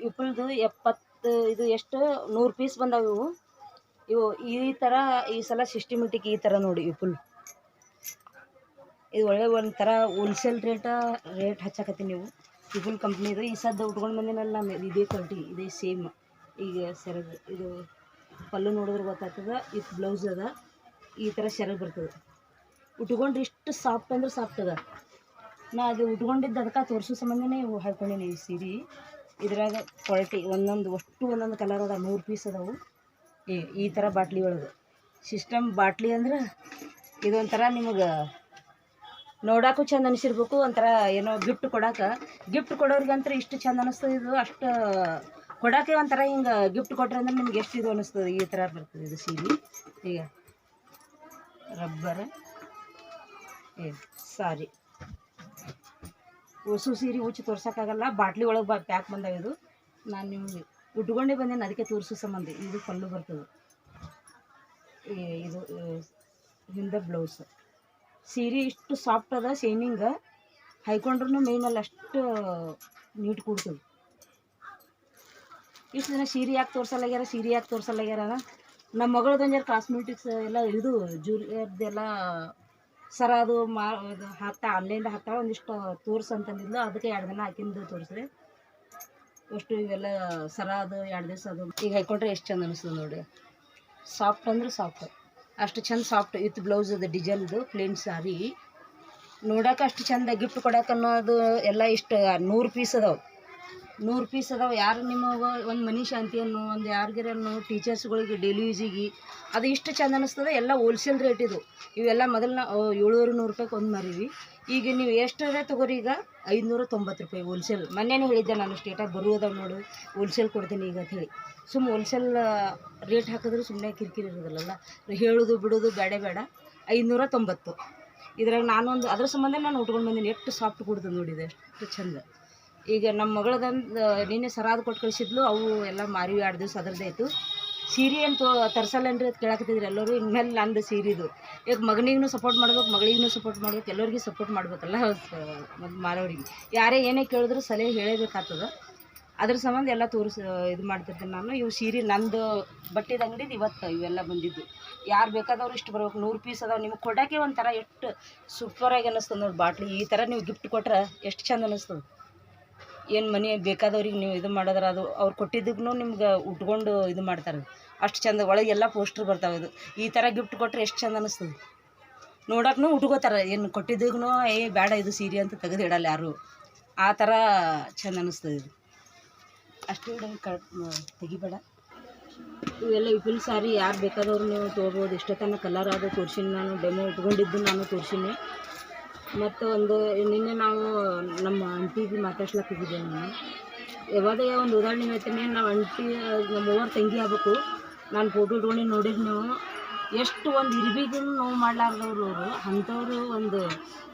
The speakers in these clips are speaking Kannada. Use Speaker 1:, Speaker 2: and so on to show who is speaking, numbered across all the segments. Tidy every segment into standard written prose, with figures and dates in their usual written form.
Speaker 1: ವಿಪುಲ್ದು 70 ಇದು ಎಷ್ಟು 100 ಪೀಸ್ ಬಂದಾವೆ ಇವು ಈ ಥರ ಈ ಸಲ ಸಿಸ್ಟಮೆಟಿಕ್ ಈ ಥರ ನೋಡಿ ವಿಪುಲ್ ಇದು ಒಳ್ಳೆ ಒಂಥರ ಹೋಲ್ಸೇಲ್ ರೇಟ್ ಹಚ್ಚಾಕತ್ತೀನಿ ನೀವು ವಿಪುಲ್ ಕಂಪ್ನಿದು ಈ ಸದ್ದು ಉಟ್ಕೊಂಡು ಬಂದಿನಲ್ಲ ನಾನು ಇದೇ ಕ್ವಾಲಿಟಿ ಇದೇ ಸೇಮ್ ಈಗ ಸೆರಗು ಇದು ಪಲ್ಲು ನೋಡಿದ್ರೆ ಗೊತ್ತಾಗ್ತದೆ ಇದು ಬ್ಲೌಸ್ ಅದ ಈ ಥರ ಸೆರಗು ಬರ್ತದೆ ಉಟ್ಕೊಂಡ್ರೆ ಇಷ್ಟು ಸಾಫ್ಟ್ ಅಂದ್ರೆ ಸಾಫ್ಟ್ ಅದ ನಾ ಅದು ಉಟ್ಕೊಂಡಿದ್ದು ಅದಕ್ಕೆ ತೋರಿಸೋ ಸಂಬಂಧನೇ ಹಾಕ್ಕೊಂಡೀನಿ ಈ ಸೀರೆ ಇದ್ರಾಗ ಕ್ವಾಲಿಟಿ ಒಂದೊಂದು ಕಲರ್ ಅದ 100 ಪೀಸ್ ಅದಾವು ಈ ಥರ ಬಾಟ್ಲಿ ಒಳಗೆ ಸಿಸ್ಟಮ್ ಬಾಟ್ಲಿ ಅಂದ್ರೆ ಇದೊಂಥರ ನಿಮಗೆ ನೋಡೋಕ್ಕೂ ಚಂದ ಅನಿಸಿರ್ಬೇಕು ಒಂಥರ ಏನೋ ಗಿಫ್ಟ್ ಕೊಡೋರಿಗಂತೂ ಇಷ್ಟು ಚಂದ ಅನ್ನಿಸ್ತದೆ ಇದು ಅಷ್ಟು ಕೊಡೋಕ್ಕೆ ಒಂಥರ ಹಿಂಗೆ ಗಿಫ್ಟ್ ಕೊಟ್ರೆ ಅಂದ್ರೆ ನಿಮ್ಗೆ ಎಷ್ಟು ಇದು ಅನ್ನಿಸ್ತದೆ ಈ ಥರ ಬರ್ತದೆ ಇದು ಸೀರೆ ಈಗ ರಬ್ಬರ್ ಸಾರಿ ಹೊಸು ಸೀರೆ ಉಚ್ಚಿ ತೋರ್ಸೋಕ್ಕಾಗಲ್ಲ ಬಾಟ್ಲಿ ಒಳಗೆ ಪ್ಯಾಕ್ ಬಂದಾವೆ ಇದು ನಾನು ನಿಮಗೆ ಉಟ್ಕೊಂಡೇ ಬಂದೇನೆ ಅದಕ್ಕೆ ತೋರಿಸೋ ಸಂಬಂಧ ಇದು ಪಲ್ಲು ಬರ್ತದೆ ಇದು ಹಿಂದೆ ಬ್ಲೌಸ್ ಸೀರೆ ಇಷ್ಟು ಸಾಫ್ಟ್ ಅದ ಶೈನಿಂಗ್ ಹಾಯ್ಕೊಂಡ್ರೂ ಮೈನಲ್ಲಿ ಅಷ್ಟು ನೀಟ್ ಕೂಡ್ತದೆ ಇಷ್ಟು ದಿನ ಸೀರೆ ಯಾಕೆ ತೋರಿಸಲ್ಲಾಗ್ಯಾರ ನಮ್ಮ ಮಗಳದೊಂದು ಜರ ಕಾಸ್ಮೆಟಿಕ್ಸ್ ಎಲ್ಲ ಇದು ಜ್ಯುವೆಲ್ಲರ್ದೆಲ್ಲ ಸರ ಅದು ಹಾಕ್ತಾ ಆನ್ಲೈನ್ದಾಗ ಹಾಕ್ತಾ ಒಂದಿಷ್ಟು ತೋರಿಸಂತಂದಿದ್ಲು ಅದಕ್ಕೆ 2 ದಿನ ಹಾಕಿಂದು ತೋರಿಸಿದೆ ಅಷ್ಟು ಇವೆಲ್ಲ ಸರ ಅದು 2 ದಿವಸ ಅದು ಈಗ ಹಾಕ್ಕೊಂಡ್ರೆ ಎಷ್ಟು ಚಂದ ಅನಿಸ್ತದೆ ನೋಡಿ ಸಾಫ್ಟ್ ಅಂದ್ರೆ ಸಾಫ್ಟ್ ಅಷ್ಟು ಚಂದ ಸಾಫ್ಟ್ ವಿತ್ ಬ್ಲೌಸ್ ಅದು ಡಿಸೈನ್ದು ಪ್ಲೇನ್ ಸಾರಿ ನೋಡೋಕೆ ಅಷ್ಟು ಚಂದ ಗಿಫ್ಟ್ ಕೊಡೋಕೆ ಅನ್ನೋದು ಎಲ್ಲ ಇಷ್ಟು 100 ಪೀಸ್ ಅದಾವೆ ಯಾರು ನಿಮಗೆ ಒಂದು ಮನಿ ಶಾಂತಿಯನ್ನು ಒಂದು ಯಾರಿಗಾರನ್ನು ಟೀಚರ್ಸ್ಗಳಿಗೆ ಡೈಲಿ ಯೂಸಿಗೆ ಅದು ಇಷ್ಟು ಚಂದ ಅನ್ನಿಸ್ತದೆ ಎಲ್ಲ ಹೋಲ್ಸೇಲ್ ರೇಟ್ ಇದು ಇವೆಲ್ಲ ಮೊದಲು 700 ರೂಪಾಯಿಗೆ ಒಂದು ಮಾರೀವಿ ಈಗ ನೀವು ಎಷ್ಟರೇ ತೊಗೋರಿ ಈಗ 590 ರೂಪಾಯಿ ಹೋಲ್ಸೇಲ್ ಮೊನ್ನೆನೇ ಹೇಳಿದ್ದೆ ನಾನು ಸ್ಟೇಟಾಗಿ ಬರುವುದಾವ ನೋಡು ಹೋಲ್ಸೇಲ್ ಕೊಡ್ತೀನಿ ಈಗ ಅಂತ ಹೇಳಿ ಸುಮ್ಮನೆ ಹೋಲ್ಸೇಲ್ ರೇಟ್ ಹಾಕಿದ್ರೆ ಸುಮ್ಮನೆ ಕಿರಿಕಿರಿ ಇರೋದಿಲ್ಲಲ್ಲ ಹೇಳೋದು ಬಿಡೋದು ಬೇಡ 590 ಇದ್ರಾಗ ನಾನೊಂದು ಅದ್ರ ಸಂಬಂಧ ನಾನು ಉಟ್ಕೊಂಡು ಬಂದೀನಿ ಎಷ್ಟು ಸಾಫ್ಟ್ ಕೊಡ್ತದೆ ನೋಡಿದೆ ಎಷ್ಟು ಚಂದ ಈಗ ನಮ್ಮ ಮಗಳದಂದು ನಿನ್ನೆ ಸರಾದ ಕೊಟ್ಟು ಕಳಿಸಿದ್ಲು ಅವು ಎಲ್ಲ ಮಾರಿ 2 ದಿವಸ ಅದರದ್ದೇ ಆಯಿತು ಸೀರೆ ಏನು ತರ್ಸಲ್ಲನ್ರಿ ಅದು ಕೇಳಾಕತ್ತಿದ್ರಿ ಎಲ್ಲರೂ ಇನ್ಮೇಲೆ ನಂದು ಸೀರೆದು ಈಗ ಮಗನಿಗೂ ಸಪೋರ್ಟ್ ಮಾಡ್ಬೇಕು ಮಗಳಿಗೂ ಸಪೋರ್ಟ್ ಮಾಡ್ಬೇಕು ಎಲ್ಲರಿಗೂ ಸಪೋರ್ಟ್ ಮಾಡ್ಬೇಕಲ್ಲ ಮಾರೋರಿಗೆ ಯಾರೇ ಏನೇ ಕೇಳಿದ್ರು ಸಲಹೆ ಹೇಳಬೇಕಾಗ್ತದೆ ಅದ್ರ ಸಂಬಂಧ ಎಲ್ಲ ಇದು ಮಾಡ್ತಿರ್ತೀನಿ ನಾನು ಇವು ಸೀರೆ ನಂದು ಬಟ್ಟೆದ ಅಂಗಡಿದು ಇವತ್ತು ಇವೆಲ್ಲ ಬಂದಿದ್ದು ಯಾರು ಬೇಕಾದವ್ರು ಇಷ್ಟು ಬರ್ಬೇಕು 100 ಪೀಸ್ ಅದಾವೆ ನಿಮ್ಗೆ ಕೊಡೋಕ್ಕೆ ಒಂಥರ ಎಷ್ಟು ಸೂಪರಾಗಿ ಅನ್ನಿಸ್ತದೆ ನೋಡಿ ಬಾಟ್ಲಿ ಈ ಥರ ನೀವು ಗಿಫ್ಟ್ ಕೊಟ್ರೆ ಎಷ್ಟು ಚಂದ ಅನ್ನಿಸ್ತದೆ ಏನು ಮನೆ ಬೇಕಾದವ್ರಿಗೆ ನೀವು ಇದು ಮಾಡಿದ್ರೆ ಅದು ಅವ್ರು ಕೊಟ್ಟಿದ್ದಕ್ಕೂ ನಿಮ್ಗೆ ಉಟ್ಕೊಂಡು ಇದು ಮಾಡ್ತಾರೆ ಅಷ್ಟು ಚಂದ ಒಳಗೆಲ್ಲ ಪೋಸ್ಟ್ರ್ ಬರ್ತಾವೆ ಇದು ಈ ಥರ ಗಿಫ್ಟ್ ಕೊಟ್ಟರೆ ಎಷ್ಟು ಚಂದ ಅನ್ನಿಸ್ತದೆ ನೋಡೋಕ್ಕೂ ಉಟ್ಕೋತಾರೆ ಏನು ಕೊಟ್ಟಿದ್ದಕ್ಕೂ ಬೇಡ ಇದು ಸೀರೆ ಅಂತ ತೆಗೆದು ಇಡಲ್ಲ ಯಾರು ಆ ಥರ ಚಂದ ಅನ್ನಿಸ್ತದೆ ಇದು ಅಷ್ಟು ತೆಗಿಬೇಡ ಇವೆಲ್ಲ ವಿಪುಲ್ ಸಾರಿ ಯಾರು ಬೇಕಾದವ್ರು ನೀವು ತೊಗೋಬೋದು ಇಷ್ಟೊತ್ತನ ಕಲರ್ ಆದ ತೋರಿಸಿನಿ ನಾನು ಡೆಮೋ ಉಟ್ಕೊಂಡಿದ್ದು ನಾನು ತೋರಿಸಿನಿ ಮತ್ತು ನಿನ್ನೆ ನಾವು ನಮ್ಮ ಆಂಟಿಗೆ ಮಾತಾಡ್ಸ್ಲಕ್ಕಿದ್ದೆ ನಾನು ಯಾವಾಗೇ ಒಂದು ಉದಾಹರಣೆ ಹೇಳ್ತೀನಿ ನಾವು ಆಂಟಿ ನಮ್ಮ ಅವ್ರ ತಂಗಿ ಆಗ್ಬೇಕು ನಾನು ಫೋಟೋ ಇಟ್ಕೊಂಡು ನೋಡಿದ್ದು ನೀವು ಎಷ್ಟು ಒಂದು ಇರ್ಬಿಗೂ ನೋವು ಮಾಡಲಾರ್ದವ್ರು ಅವರು ಅಂಥವ್ರು ಒಂದು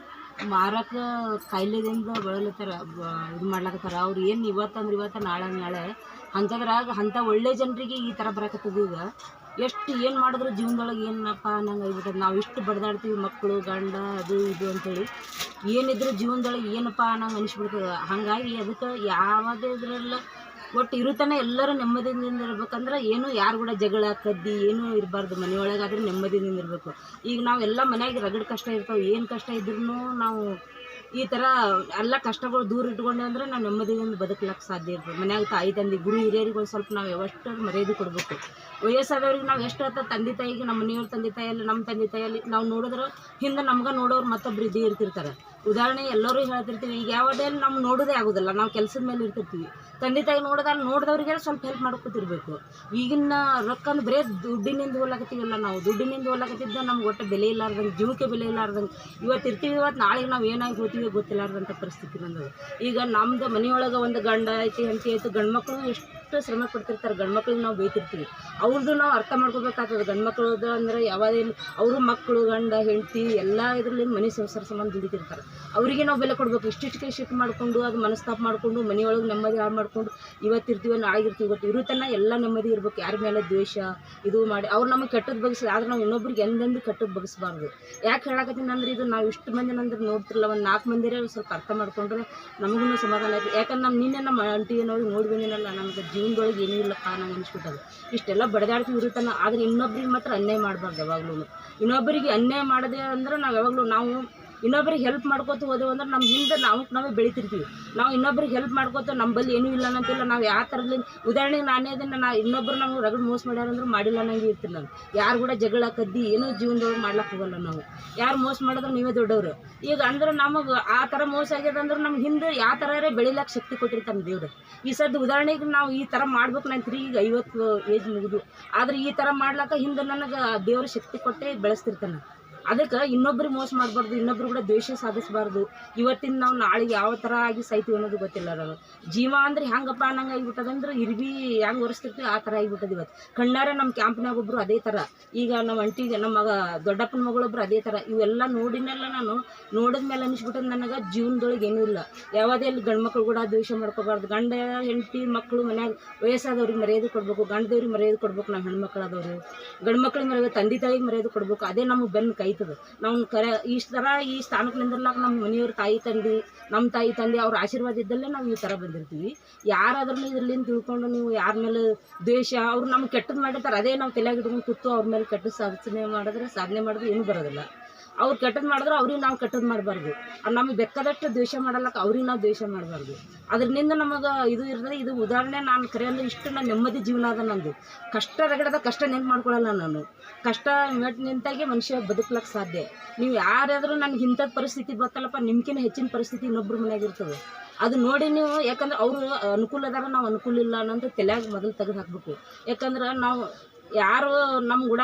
Speaker 1: ಮಾರಕ್ಕೆ ಕಾಯಿಲೆದಿಂದ ಬಳಲತ್ತಾರ ಇದು ಮಾಡ್ಲಕತ್ತಾರ ಅವ್ರು ಏನು ಇವತ್ತು ನಾಳೆ ಅಂಥ ಒಳ್ಳೆ ಜನರಿಗೆ ಈ ಥರ ಬರಕತ್ತದ ಈಗ ಎಷ್ಟು ಏನು ಮಾಡಿದ್ರು ಜೀವನದೊಳಗೆ ಏನಪ್ಪ ನಂಗೆ ಆಗ್ಬಿಟ್ಟದ ನಾವು ಇಷ್ಟು ಬಡ್ದಾಡ್ತೀವಿ ಮಕ್ಕಳು ಗಂಡ ಅದು ಇದು ಅಂಥೇಳಿ ಏನಿದ್ರು ಜೀವನದೊಳಗೆ ಏನಪ್ಪ ನಂಗೆ ಅನಿಸ್ಬಿಡ್ತದೆ ಹಾಗಾಗಿ ಅದಕ್ಕೆ ಯಾವುದೇ ಇದರಲ್ಲ ಒಟ್ಟು ಇರುತ್ತಾನೆ ಎಲ್ಲರೂ ನೆಮ್ಮದಿಯಿಂದ ಇರ್ಬೇಕಂದ್ರೆ ಏನು ಯಾರು ಕೂಡ ಜಗಳ ಕದ್ದಿ ಏನೂ ಇರಬಾರ್ದು ಮನೆಯೊಳಗಾದ್ರೆ ನೆಮ್ಮದಿಯಿಂದ ಇರಬೇಕು ಈಗ ನಾವೆಲ್ಲ ಮನೆಯಾಗ ರಗಡ್ ಕಷ್ಟ ಇರ್ತಾವೆ ಏನು ಕಷ್ಟ ಇದ್ರೂ ನಾವು ಈ ಥರ ಎಲ್ಲ ಕಷ್ಟಗಳು ದೂರ ಇಟ್ಕೊಂಡೆ ಅಂದರೆ ನಾವು ನೆಮ್ಮದಿಯಿಂದ ಬದುಕಲಿಕ್ಕೆ ಸಾಧ್ಯ ಇರ್ತದೆ ಮನ್ಯಾಗ ತಾಯಿ ತಂದೆ ಗುರು ಹಿರಿಯರಿಗೆ ಒಂದು ಸ್ವಲ್ಪ ನಾವು ಯಾವಷ್ಟು ಮರ್ಯಾದೆ ಕೊಡಬೇಕು ವಯಸ್ಸಾದವ್ರಿಗೆ ನಾವು ಎಷ್ಟು ಆತ ತಂದೆ ತಾಯಿಗೆ ನಮ್ಮ ಮನೆಯವ್ರ ತಂದೆ ತಾಯಿಯಲ್ಲಿ ನಮ್ಮ ತಂದೆ ತಾಯಿಯಲ್ಲಿ ನಾವು ನೋಡಿದ್ರೆ ಹಿಂದೆ ನಮ್ಗೆ ನೋಡೋರು ಮತ್ತೊಬ್ರು ಇದ್ದೇ ಇರ್ತಿರ್ತಾರೆ ಉದಾಹರಣೆ ಎಲ್ಲರೂ ಹೇಳ್ತಿರ್ತೀವಿ ಈಗ ಯಾವುದೇ ನಮ್ಗೆ ನೋಡೋದೇ ಆಗೋದಿಲ್ಲ ನಾವು ಕೆಲಸದ ಮೇಲೆ ಇರ್ತಿರ್ತೀವಿ ತಂದೆ ತಾಯಿ ನೋಡಿದವ್ರಿಗೆ ಸ್ವಲ್ಪ ಹೆಲ್ಪ್ ಮಾಡ್ಕೊತಿರ್ಬೇಕು ಈಗಿನ ರೊಕ್ಕನ ಬರೀ ದುಡ್ಡಿನಿಂದ ಹೋಗ್ಲಾಕತ್ತೀವಲ್ಲ ನಾವು ದುಡ್ಡಿನಿಂದ ಹೋಗ್ಲಾಕತ್ತಿದ್ದ ನಮ್ಗೆ ಒಟ್ಟು ಬೆಲೆ ಇಲ್ಲಾರ್ದಂಗೆ ಜೀವಕ್ಕೆ ಬೆಲೆ ಇಲ್ಲಾರ್ದಂಗೆ ಇವತ್ತು ಇರ್ತೀವಿ ಇವತ್ತು ನಾಳೆಗೆ ನಾವು ಏನಾಗಿ ಹೋಗ್ತೀವಿ ಗೊತ್ತಿಲ್ಲಾರ್ದಂಥ ಪರಿಸ್ಥಿತಿ ಬಂದದು ಈಗ ನಮ್ಮದು ಮನೆಯೊಳಗೆ ಒಂದು ಗಂಡ ಐತಿ ಹೆಂಡತಿ ಆಯಿತು ಗಂಡು ಮಕ್ಕಳು ಎಷ್ಟು ಎಷ್ಟು ಶ್ರಮ ಪಡ್ತಿರ್ತಾರೆ. ಗಂಡು ಮಕ್ಳಿಗೆ ನಾವು ಬೈತಿರ್ತೀವಿ, ಅವ್ರದ್ದು ನಾವು ಅರ್ಥ ಮಾಡ್ಕೋಬೇಕಾಗ್ತದೆ. ಗಂಡು ಮಕ್ಕಳದು ಅಂದರೆ ಯಾವಾಗಲೂ ಅವರು ಮಕ್ಕಳು ಗಂಡ ಹೆಂಡತಿ ಎಲ್ಲ ಇದರಲ್ಲಿ ಮನೆ ಸಂಸಾರ ಸಂಬಂಧ ದುಡಿತಿರ್ತಾರೆ. ಅವರಿಗೆ ನಾವು ಬೆಲೆ ಕೊಡಬೇಕು. ಇಷ್ಟಿಷ್ಟಕ್ಕೆ ಶಿಫ್ಟ್ ಮಾಡಿಕೊಂಡು ಅದು ಮನಸ್ತಾಪ ಮಾಡಿಕೊಂಡು ಮನೆಯೊಳಗೆ ನೆಮ್ಮದಿ ಹಾಳು ಮಾಡ್ಕೊಂಡು ಇವತ್ತಿರ್ತೀವಿ ನಾಳೆಗಿರ್ತೀವಿ ಇವತ್ತು ಇರುತ್ತನ್ನ ಎಲ್ಲ ನೆಮ್ಮದಿ ಇರ್ಬೇಕು. ಯಾರ ಮೇಲೆ ದ್ವೇಷ ಇದು ಮಾಡಿ ಅವ್ರು ನಮಗೆ ಕೆಟ್ಟದ್ದು ಬಗ್ಸಿ ಆದ್ರೆ ನಾವು ಇನ್ನೊಬ್ರಿಗೆ ಎಂದೆಂದು ಕೆಟ್ಟದ್ದು ಬಗ್ಸ್ಬಾರ್ದು. ಯಾಕೆ ಹೇಳಕತ್ತೀನಿ ಅಂದ್ರೆ ಇದು ನಾವು ಇಷ್ಟು ಮಂದಿ ಅಂದ್ರೆ ನೋಡ್ತಿರಲ್ಲ, ಒಂದು 4 ಮಂದಿರೇ ಸ್ವಲ್ಪ ಅರ್ಥ ಮಾಡ್ಕೊಂಡ್ರೆ ನಮಗೂ ಸಮಾಧಾನ ಆಯ್ತು. ಯಾಕಂದ್ರೆ ನಿನ್ನೆ ನಮ್ಮ ಆಂಟಿ ನೋಡಿ ಬಂದಿನಲ್ಲ, ನಮ್ಗೆ ಜೀವನದೊಳಗೆ ಏನೂ ಇಲ್ಲಪ್ಪ ನಂಗೆ ಅನಿಸ್ಬಿಟ್ಟದು. ಇಷ್ಟೆಲ್ಲ ಬಡದಾಡ್ತೀವಿ ಇರುತ್ತಲ್ಲ, ಆದರೆ ಇನ್ನೊಬ್ರಿಗೆ ಮಾತ್ರ ಅನ್ಯಾಯ ಮಾಡಬಾರ್ದು. ಯಾವಾಗಲೂ ಇನ್ನೊಬ್ಬರಿಗೆ ಅನ್ಯಾಯ ಮಾಡದೆ ಅಂದ್ರೆ ನಾವು ಯಾವಾಗಲೂ ನಾವು ಇನ್ನೊಬ್ರಿಗೆ ಹೆಲ್ಪ್ ಮಾಡ್ಕೋತ ಹೋದೆವು ಅಂದ್ರೆ ನಮ್ಮ ಹಿಂದೆ ನಾವೇ ಬೆಳಿತಿರ್ತೀವಿ. ನಾವು ಇನ್ನೊಬ್ರಿಗೆ ಹೆಲ್ಪ್ ಮಾಡ್ಕೋತ ನಮ್ಮಲ್ಲಿ ಏನೂ ಇಲ್ಲ ಅನ್ನಂತಿಲ್ಲ. ನಾವು ಯಾವ ಥರದಲ್ಲಿ ಉದಾಹರಣೆಗೆ ನಾನೇ ಅದನ್ನು ಇನ್ನೊಬ್ರು ನಮ್ಗೆ ರಗಡ್ ಮೋಸ ಮಾಡ್ಯಾರಂದ್ರೆ ಮಾಡಿಲ್ಲ ಅನ್ನಂಗೆ ಇರ್ತೀನಿ ನಾನು. ಯಾರು ಕೂಡ ಜಗಳ ಕದ್ದಿ ಏನೂ ಜೀವನದೊಳಗೆ ಮಾಡ್ಲಿಕ್ಕೆ ಹೋಗಲ್ಲ ನಾವು. ಯಾರು ಮೋಸ ಮಾಡಿದ್ರೆ ನೀವೇ ದೊಡ್ಡವರು. ಈಗ ಅಂದ್ರೆ ನಮಗೆ ಆ ಥರ ಮೋಸ ಆಗ್ಯದ ಅಂದ್ರೆ ನಮ್ಮ ಹಿಂದೆ ಯಾವ ಥರ ಬೆಳಿಲಿಕ್ಕೆ ಶಕ್ತಿ ಕೊಟ್ಟಿರ್ತಾನೆ ದೇವ್ರು. ಈ ಸದ್ದು ಉದಾಹರಣೆಗೆ ನಾವು ಈ ಥರ ಮಾಡ್ಬೇಕು ನಾನು ಈಗ 50 ಏಜ್ ಮುಗಿದು, ಆದರೆ ಈ ಥರ ಮಾಡ್ಲಿಕ್ಕೆ ಹಿಂದೆ ನನಗೆ ದೇವ್ರ ಶಕ್ತಿ ಕೊಟ್ಟೆ ಬೆಳೆಸ್ತಿರ್ತಾನೆ. ಅದಕ್ಕೆ ಇನ್ನೊಬ್ರಿಗೆ ಮೋಸ ಮಾಡಬಾರ್ದು, ಇನ್ನೊಬ್ರು ಕೂಡ ದ್ವೇಷ ಸಾಧಿಸಬಾರ್ದು. ಇವತ್ತಿನ ನಾವು ನಾಳೆಗೆ ಯಾವ ಥರ ಆಗಿ ಸಾಯ್ತೀವಿ ಅನ್ನೋದು ಗೊತ್ತಿಲ್ಲ. ನಾವು ಜೀವ ಅಂದ್ರೆ ಹೆಂಗಪ್ಪ ಅನ್ನಂಗೆ ಆಗಿಬಿಟ್ಟದಂದ್ರೆ ಇರ್ಬಿ ಹೆಂಗೆ ಒರೆಸ್ತಿರ್ತೀವಿ ಆ ಥರ ಆಗಿಬಿಟ್ಟದ. ಇವತ್ತು ಕಣ್ಣಾರೆ ನಮ್ಮ ಕ್ಯಾಂಪ್ನಾಗ ಒಬ್ಬರು ಅದೇ ಥರ, ಈಗ ನಮ್ಮ ಅಂಟಿಗೆ ನಮ್ಮ ದೊಡ್ಡಪ್ಪನ ಮಗಳೊಬ್ರು ಅದೇ ಥರ. ಇವೆಲ್ಲ ನೋಡಿನೆಲ್ಲ ನಾನು ನೋಡಿದ ಮೇಲೆ ಅನಿಸ್ಬಿಟ್ಟದ ನನಗೆ ಜೀವನದೊಳಗೆ ಏನೂ ಇಲ್ಲ. ಯಾವುದೇ ಅಲ್ಲಿ ಗಂಡು ಮಕ್ಳು ಕೂಡ ದ್ವೇಷ ಮಾಡ್ಕೋಬಾರ್ದು. ಗಂಡ ಹೆಂಡತಿ ಮಕ್ಕಳು ಮನ್ಯಾಗ ವಯಸ್ಸಾದವ್ರಿಗೆ ಮರ್ಯಾದೆ ಕೊಡಬೇಕು, ಗಂಡದವ್ರಿಗೆ ಮರ್ಯಾದೆ ಕೊಡ್ಬೇಕು. ನಾವು ಹೆಣ್ಮಕ್ಳಾದವರು ಗಂಡು ಮಕ್ಳಿಗೆ ಮರ್ಯಾದೆ, ತಂದೆ ತಾಯಿಗೆ ಮರ್ಯಾದೆ ಕೊಡಬೇಕು. ಅದೇ ನಮಗೆ ಬೆನ್ನು ಕೈತದೆ. ನಾವು ಈ ಥರ ಈ ಸ್ಥಾನಕ್ಕೆ ನಿಂದಿರ್ಲಾಕ ನಮ್ಮ ಮನೆಯವ್ರ ನಮ್ಮ ತಾಯಿ ತಂದೆ ಅವ್ರ ಆಶೀರ್ವಾದ ಇದ್ದಲ್ಲೇ ನಾವು ಈ ಥರ ಬಂದಿರ್ತೀವಿ. ಯಾರಾದ್ರೂ ಇದ್ರಲ್ಲಿಂದ ತಿಳ್ಕೊಂಡು ನೀವು ಯಾರ ಮೇಲೆ ದ್ವೇಷ ಅವ್ರು ನಮ್ಗೆ ಕೆಟ್ಟದ್ದು ಮಾಡಿರ್ತಾರೆ, ಅದೇ ನಾವು ತಲೆಯಾಗಿ ಇಟ್ಕೊಂಡು ಕೂತು ಅವ್ರ ಮೇಲೆ ಕೆಟ್ಟದ್ದು ಸಾಧನೆ ಮಾಡಿದ್ರೆ ಏನೂ ಬರೋದಿಲ್ಲ. ಅವ್ರು ಕೆಟ್ಟದ್ದು ಮಾಡಿದ್ರೆ ಅವ್ರಿಗೆ ನಾವು ಕೆಟ್ಟದ್ದು ಮಾಡಬಾರ್ದು. ನಮಗೆ ಬೇಕಾದಷ್ಟು ದ್ವೇಷ ಮಾಡಲ್ಲಕ್ಕೆ ಅವ್ರಿಗೆ ನಾವು ದ್ವೇಷ ಮಾಡಬಾರ್ದು. ಅದರಿಂದ ನಮಗೆ ಇದು ಇರ್ತದೆ. ಇದು ಉದಾಹರಣೆ ನಾನು ಕರೆ ಅಂದರೆ ಇಷ್ಟು ನನ್ನ ನೆಮ್ಮದಿ ಜೀವನ ಅದ ನಂದು. ಕಷ್ಟ ರಗಡದ ಕಷ್ಟ ನೆನ್ಪು ಮಾಡ್ಕೊಳ್ಳಲ್ಲ ನಾನು. ಕಷ್ಟ ನಿಂತಾಗೆ ಮನುಷ್ಯ ಬದುಕ್ಲಿಕ್ಕೆ ಸಾಧ್ಯ. ನೀವು ಯಾರಾದರೂ ನನಗೆ ಇಂಥದ್ದು ಪರಿಸ್ಥಿತಿ ಗೊತ್ತಲ್ಲಪ್ಪ, ನಿಮ್ಗಿಂತ ಹೆಚ್ಚಿನ ಪರಿಸ್ಥಿತಿ ಇನ್ನೊಬ್ಬರ ಮನೆಯಾಗ ಇರ್ತದೆ. ಅದು ನೋಡಿ ನೀವು, ಯಾಕಂದ್ರೆ ಅವರು ಅನುಕೂಲ ಅದಾರ ನಾವು ಅನುಕೂಲ ಇಲ್ಲ ಅನ್ನೋದು ತಲೆಯಾಗ ಮೊದಲು ತೆಗೆದು ಹಾಕಬೇಕು. ಯಾಕಂದ್ರೆ ನಾವು ಯಾರು ನಮ್ಮ ಕೂಡ